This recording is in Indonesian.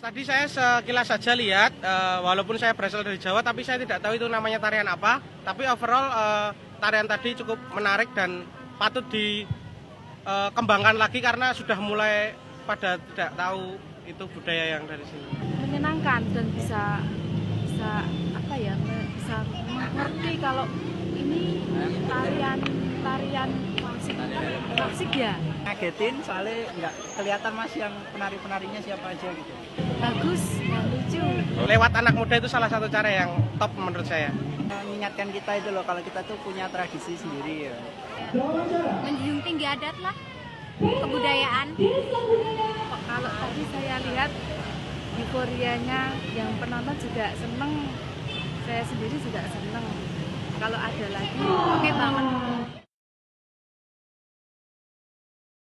Tadi saya sekilas saja lihat, walaupun saya berasal dari Jawa, tapi saya tidak tahu itu namanya tarian apa. Tapi overall tarian tadi cukup menarik dan patut dikembangkan lagi karena sudah mulai pada tidak tahu itu budaya yang dari sini. Menyenangkan dan bisa apa ya, bisa mengerti kalau ini tarian klasik ya. Ngagetin soalnya nggak kelihatan mas yang penarinya siapa aja gitu. Bagus dan lucu. Lewat anak muda itu salah satu cara yang top menurut saya. Mengingatkan kita itu loh kalau kita tuh punya tradisi sendiri ya. Menjunjung tinggi adat lah, kebudayaan. Kalau tadi saya lihat euforianya yang penonton juga seneng, saya sendiri juga seneng. Kalau ada lagi, Oke banget.